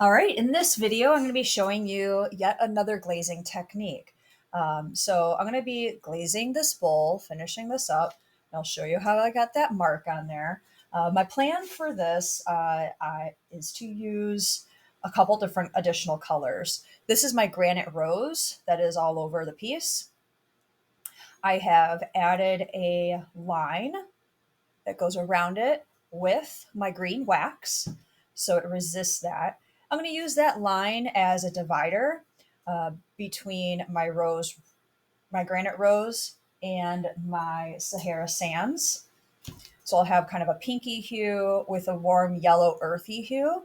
All right, in this video, I'm going to be showing you yet another glazing technique. So I'm going to be glazing this bowl, finishing this up, and I'll show you how I got that mark on there. My plan for this is to use a couple different additional colors. This is my granite rose that is all over the piece. I have added a line that goes around it with my green wax so it resists that. I'm going to use that line as a divider between my granite rose, and my Sahara sands. So I'll have kind of a pinky hue with a warm yellow earthy hue.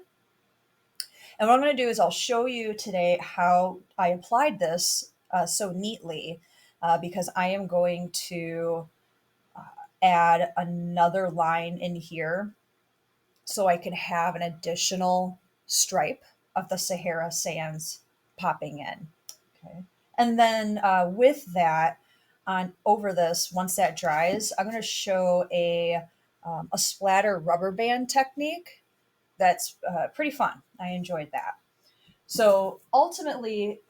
And what I'm going to do is I'll show you today how I applied this so neatly because I am going to add another line in here so I can have an additional stripe of the Sahara sands popping in. Okay. And then with that, on over this, once that dries, I'm going to show a splatter rubber band technique that's pretty fun. I enjoyed that. So ultimately,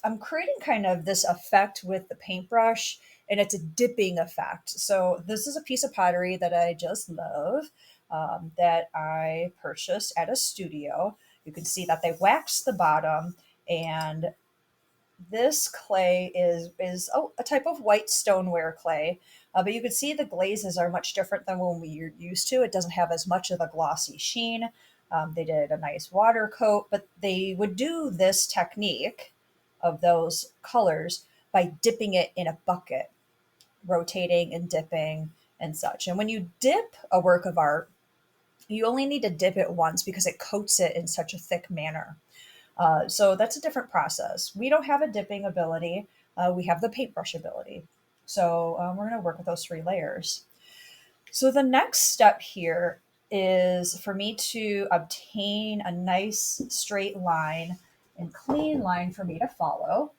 I'm creating kind of this effect with the paintbrush, and it's a dipping effect. So this is a piece of pottery that I just love, that I purchased at a studio. You can see that they waxed the bottom, and this clay is a type of white stoneware clay, but you can see the glazes are much different than when we're used to. It doesn't have as much of a glossy sheen. They did a nice water coat, but they would do this technique of those colors by dipping it in a bucket, rotating and dipping and such. And when you dip a work of art, you only need to dip it once because it coats it in such a thick manner. So that's a different process. We don't have a dipping ability. We have the paintbrush ability. So we're going to work with those three layers. So the next step here is for me to obtain a nice straight line and clean line for me to follow.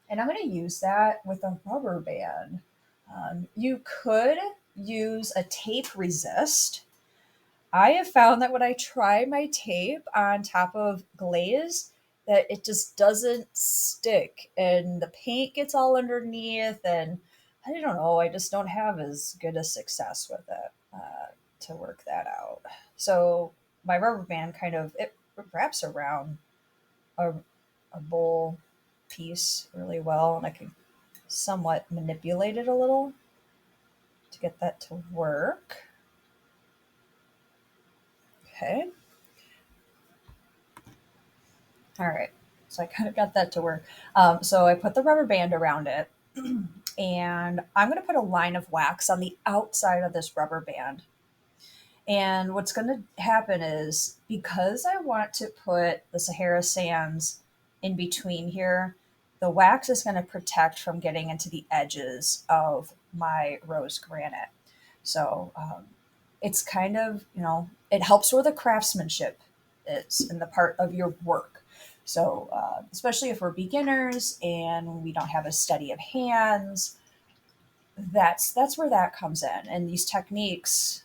And I'm going to use that with a rubber band. You could use a tape resist. I have found that when I try my tape on top of glaze, that it just doesn't stick and the paint gets all underneath, and I don't know, I just don't have as good a success with it to work that out. So my rubber band kind of it wraps around a, a bowl piece really well, and I can somewhat manipulate it a little to get that to work. Okay. All right. So I kind of got that to work. So I put the rubber band around it, and I'm going to put a line of wax on the outside of this rubber band. And what's going to happen is because I want to put the Sahara sands in between here, the wax is going to protect from getting into the edges of my rose granite. So it's kind of, it helps where the craftsmanship is in the part of your work. So, especially if we're beginners and we don't have a steady of hands, that's where that comes in. And these techniques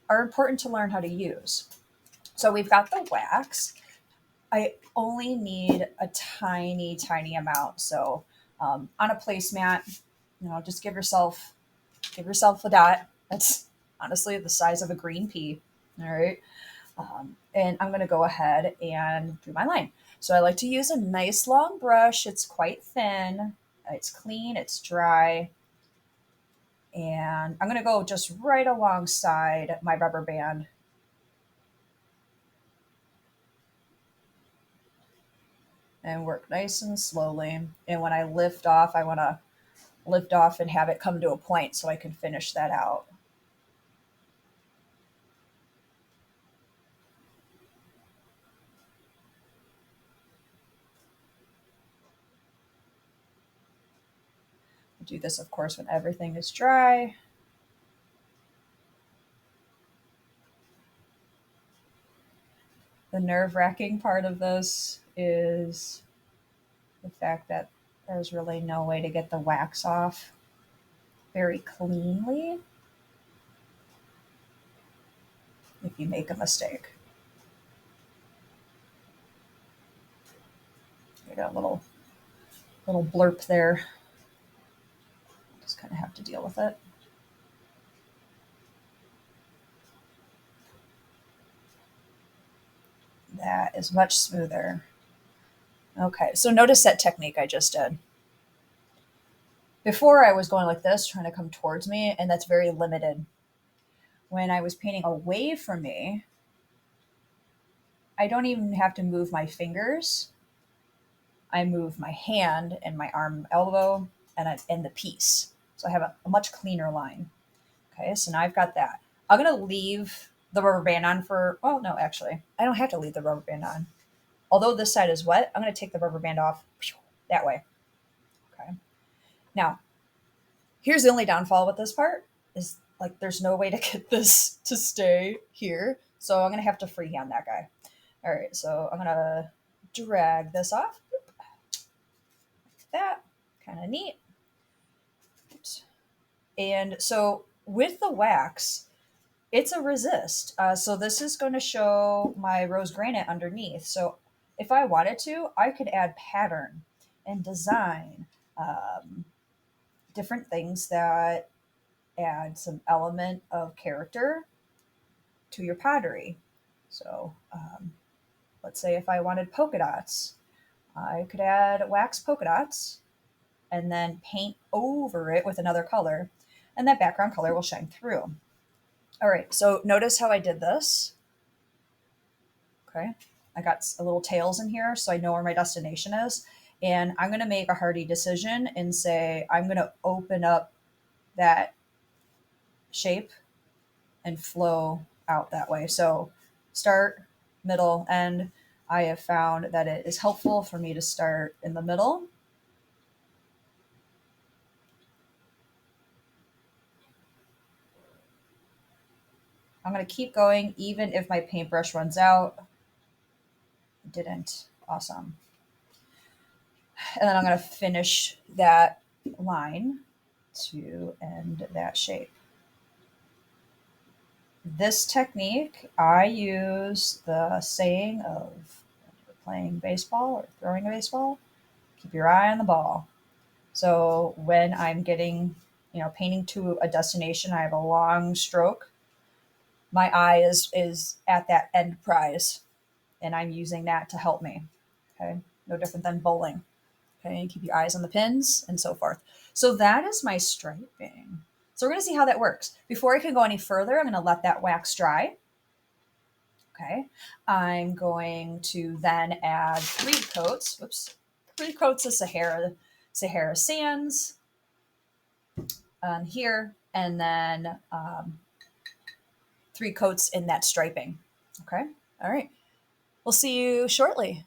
are important to learn how to use. So we've got the wax. I only need a tiny, tiny amount. So on a placemat, just give yourself a dot. That's honestly the size of a green pea. All right. And I'm going to go ahead and do my line. So I like to use a nice long brush. It's quite thin, it's clean, it's dry. And I'm going to go just right alongside my rubber band. And work nice and slowly. And when I lift off, I want to lift off and have it come to a point so I can finish that out. Do this, of course, when everything is dry. The nerve-wracking part of this is the fact that there's really no way to get the wax off very cleanly if you make a mistake. I got a little blurb there. Just kind of have to deal with it. That is much smoother. Okay, so notice that technique I just did. Before I was going like this, trying to come towards me, and that's very limited. When I was painting away from me, I don't even have to move my fingers. I move my hand and my arm, elbow, and the piece. So I have a much cleaner line. Okay, so now I've got that. I'm gonna leave the rubber band on for, well, no, actually, I don't have to leave the rubber band on. Although this side is wet, I'm gonna take the rubber band off that way. Okay. Now, here's the only downfall with this part is like there's no way to get this to stay here. So I'm gonna have to freehand that guy. All right, so I'm gonna drag this off. Like that, kind of neat. Oops. And so with the wax, it's a resist. So this is going to show my rose granite underneath. So if I wanted to, I could add pattern and design, different things that add some element of character to your pottery. So let's say if I wanted polka dots, I could add wax polka dots and then paint over it with another color, and that background color will shine through. All right, so notice how I did this. Okay, I got a little tails in here so I know where my destination is. And I'm going to make a hardy decision and say I'm going to open up that shape and flow out that way. So start, middle, end. I have found that it is helpful for me to start in the middle. I'm going to keep going even if my paintbrush runs out. It didn't. Awesome. And then I'm going to finish that line to end that shape. This technique, I use the saying of playing baseball or throwing a baseball, keep your eye on the ball. So when I'm getting, painting to a destination, I have a long stroke. My eye is at that end prize, and I'm using that to help me. Okay, no different than bowling. Okay, and keep your eyes on the pins and so forth. So that is my striping. So we're going to see how that works. Before I can go any further, I'm going to let that wax dry. Okay, I'm going to then add 3 coats. Whoops, 3 coats of Sahara sands here, and then 3 coats in that striping. Okay, all right. We'll see you shortly.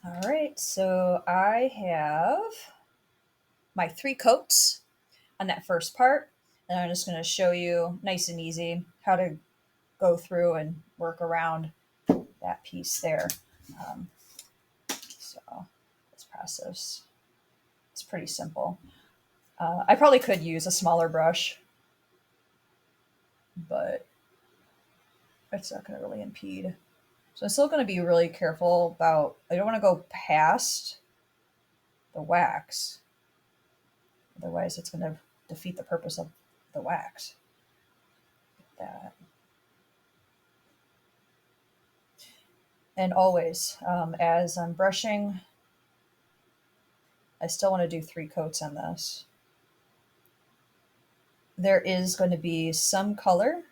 All right, so I have my 3 coats on that first part, and I'm just going to show you nice and easy how to go through and work around that piece there. So this process is pretty simple. I probably could use a smaller brush, but it's not going to really impede. So I'm still going to be really careful about, I don't want to go past the wax. Otherwise it's going to defeat the purpose of the wax. That. And always, as I'm brushing, I still want to do 3 coats on this. There is going to be some color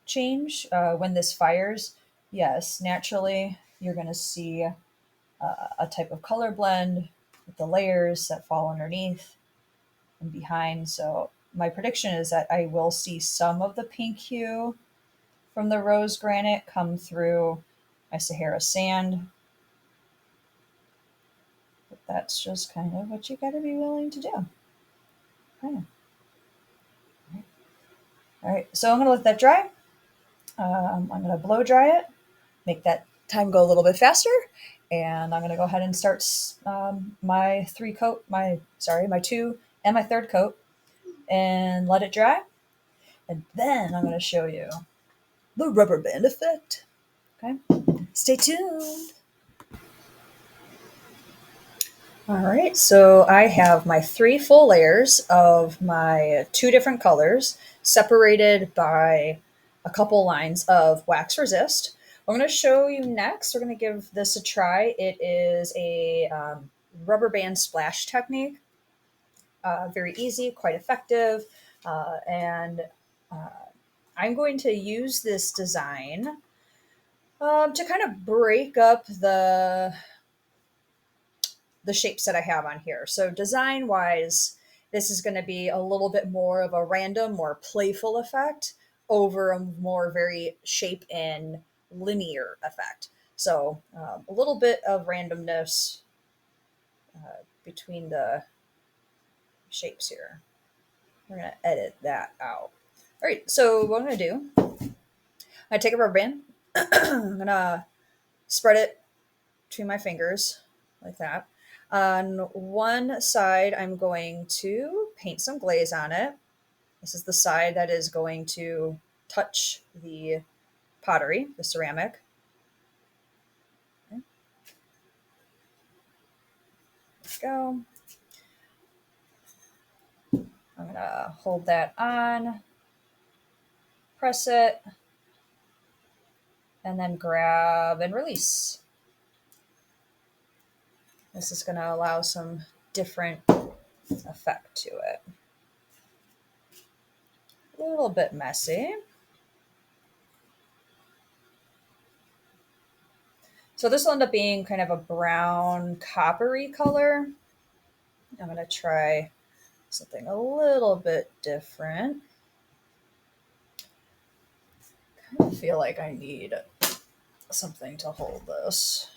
change when this fires. Yes, naturally, you're going to see a type of color blend with the layers that fall underneath and behind. So my prediction is that I will see some of the pink hue from the rose granite come through my Sahara sand. But that's just kind of what you got to be willing to do. Okay. All right, so I'm going to let that dry. I'm going to blow dry it, make that time go a little bit faster, and I'm going to go ahead and start my 3 coat, my 2 and my 3rd coat, and let it dry. And then I'm going to show you the rubber band effect. Okay, stay tuned. All right, so I have my three full layers of my two different colors separated by a couple lines of wax resist. What I'm going to show you next, we're going to give this a try. It is a rubber band splash technique. Very easy, quite effective, and I'm going to use this design to kind of break up the shapes that I have on here. So design wise, this is going to be a little bit more of a random, more playful effect over a more very shape and linear effect. So a little bit of randomness between the shapes here. We're going to edit that out. All right, so what I'm going to do, I take a rubber band, I'm going to spread it between my fingers like that. On one side, I'm going to paint some glaze on it. This is the side that is going to touch the pottery, the ceramic. Okay, let's go. I'm going to hold that on, press it, and then grab and release. This is going to allow some different effect to it. A little bit messy. So this will end up being kind of a brown coppery color. I'm going to try something a little bit different. I kind of feel like I need something to hold this.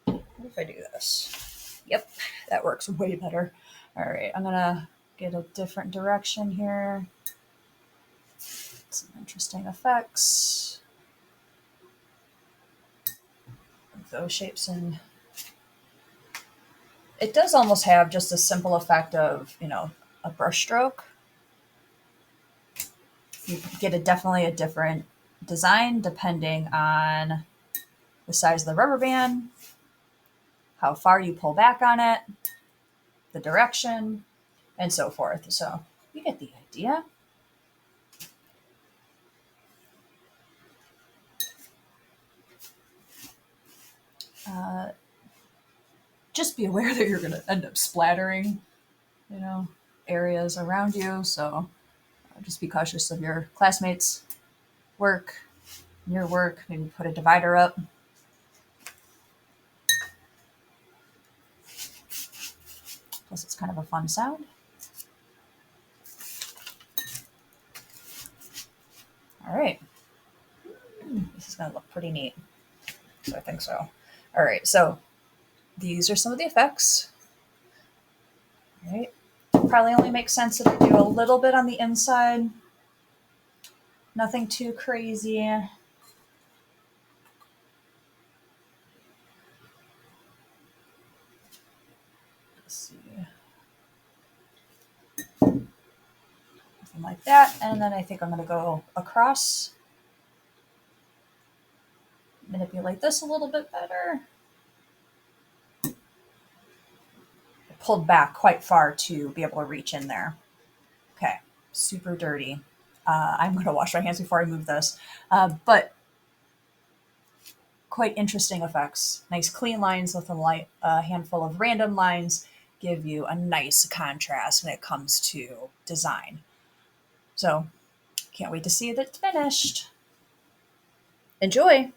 What if I do this? Yep, that works way better. All right, I'm going to get a different direction here. Some interesting effects. Those shapes in. It does almost have just a simple effect of, a brush stroke. You get definitely a different design depending on the size of the rubber band, how far you pull back on it, the direction, and so forth. So you get the idea. Just be aware that you're going to end up splattering, areas around you. So just be cautious of your classmates' work, your work. Maybe put a divider up. Plus, it's kind of a fun sound. All right. This is going to look pretty neat. So I think so. All right. So these are some of the effects. All right. Probably only makes sense if I do a little bit on the inside. Nothing too crazy. Let's see. Something like that. And then I think I'm going to go across. Manipulate this a little bit better. I pulled back quite far to be able to reach in there. Okay. Super dirty. I'm going to wash my hands before I move this. But quite interesting effects. Nice clean lines with a handful of random lines give you a nice contrast when it comes to design. So can't wait to see that it's finished. Enjoy!